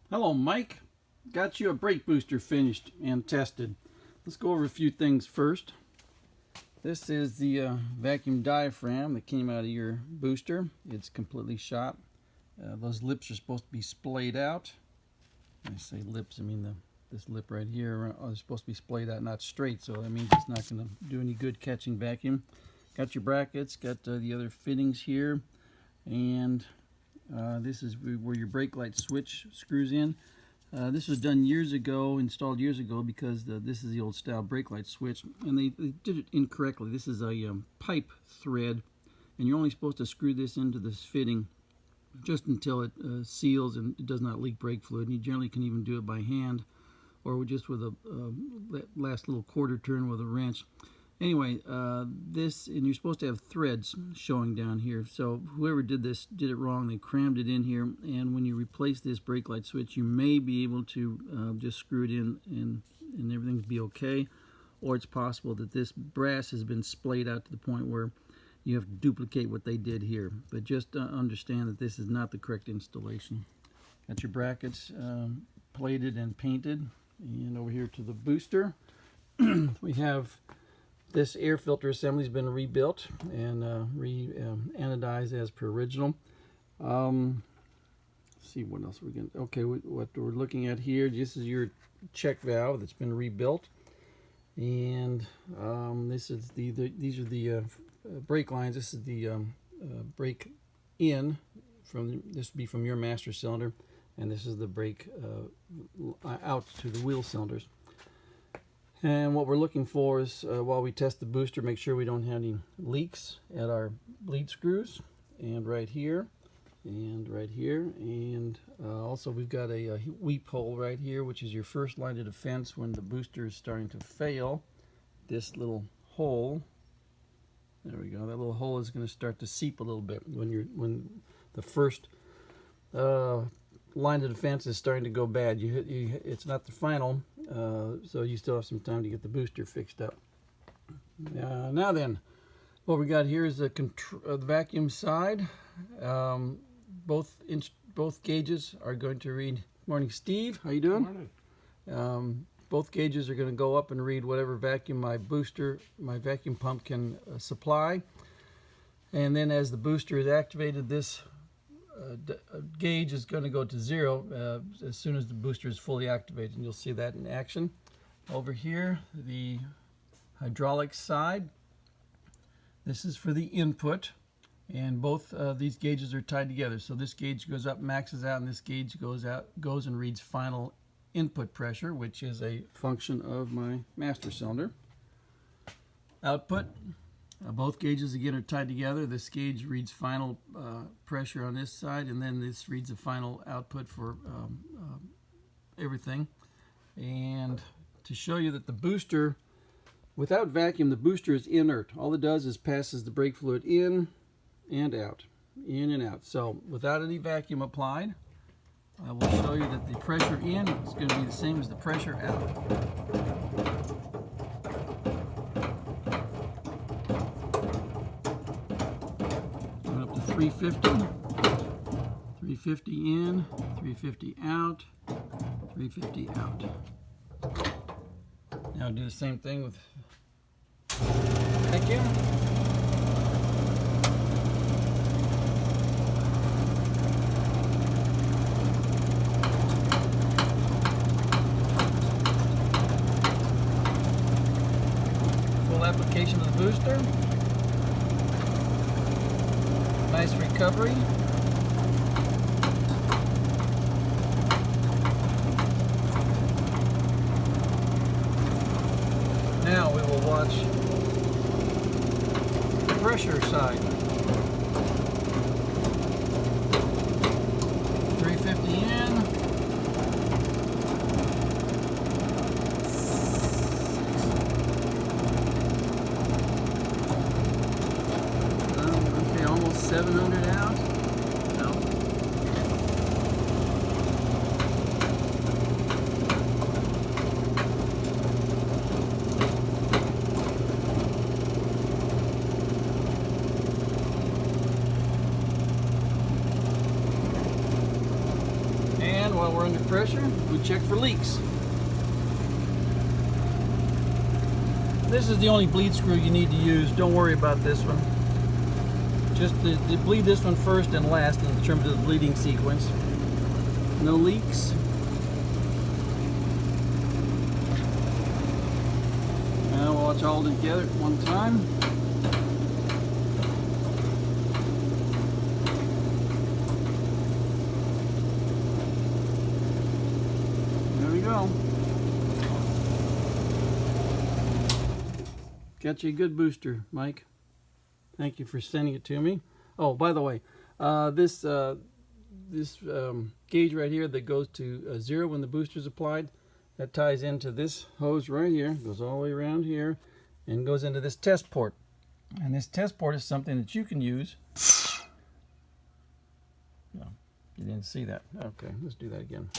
Hello, Mike. Got you a brake booster finished and tested. Let's go over a few things first. This is the vacuum diaphragm that came out of your booster. It's completely shot. Those lips are supposed to be splayed out. When I say lips, I mean this lip right here is supposed to be splayed out, not straight, so that means it's not going to do any good catching vacuum. Got your brackets, got the other fittings here, and this is where your brake light switch screws in. This was done years ago, installed years ago, because this is the old style brake light switch, and they did it incorrectly. This is a pipe thread, and you're only supposed to screw this into this fitting just until it seals and it does not leak brake fluid. And you generally can even do it by hand or just with a last little quarter turn with a wrench. Anyway, this, and you're supposed to have threads showing down here. So whoever did this did it wrong. They crammed it in here, and when you replace this brake light switch, you may be able to just screw it in and everything's be okay. Or it's possible that this brass has been splayed out to the point where you have to duplicate what they did here. But just understand that this is not the correct installation. Got your brackets plated and painted. And over here to the booster, we have this air filter assembly has been rebuilt and anodized as per original. Let's see what else we're going to... Okay, what we're looking at here, this is your check valve that's been rebuilt. And this is these are the brake lines. This is the brake in. This would be from your master cylinder. And this is the brake out to the wheel cylinders. And what we're looking for is, while we test the booster, make sure we don't have any leaks at our bleed screws, and right here, and right here, and also we've got a weep hole right here, which is your first line of defense when the booster is starting to fail. This little hole, there we go, that little hole is going to start to seep a little bit when the first line of defense is starting to go bad. It's not the final, so you still have some time to get the booster fixed up. Now then, what we got here is the vacuum side. Both gauges are going to read. Morning, Steve. How you doing? Morning. Both gauges are going to go up and read whatever vacuum my vacuum pump can supply. And then as the booster is activated, this gauge is going to go to 0 as soon as the booster is fully activated, and you'll see that in action. Over here, the hydraulic side, this is for the input, and both these gauges are tied together. So this gauge goes up, maxes out, and this gauge goes and reads final input pressure, which is a function of my master cylinder. Output. Both gauges again are tied together. This gauge reads final pressure on this side, and then this reads the final output for everything. And to show you that the booster, without vacuum, the booster is inert. All it does is passes the brake fluid in and out, in and out. So without any vacuum applied, I will show you that the pressure in is going to be the same as the pressure out. Up to 350, 350 in, 350 out, 350 out. Now do the same thing with vacuum. Full application of the booster. Nice recovery. Now we will watch the pressure side. 350 in. Okay, almost 700 out. No. while we're under pressure, we check for leaks. This is the only bleed screw you need to use. Don't worry about this one. Just to bleed this one first and last in terms of the bleeding sequence. No leaks. Now we'll watch all together at one time. There we go. Got you a good booster, Mike. Thank you for sending it to me. Oh, by the way, this gauge right here that goes to 0 when the booster is applied, that ties into this hose right here, goes all the way around here, and goes into this test port. And this test port is something that you can use. No, you didn't see that. Okay, let's do that again.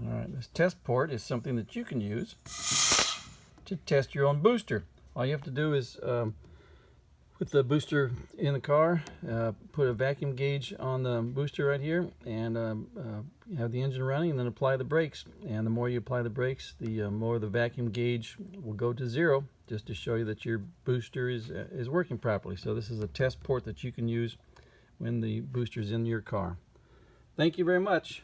All right, this test port is something that you can use to test your own booster. All you have to do is put the booster in the car, put a vacuum gauge on the booster right here, and have the engine running, and then apply the brakes. And the more you apply the brakes, the more the vacuum gauge will go to 0, just to show you that your booster is working properly. So this is a test port that you can use when the booster is in your car. Thank you very much.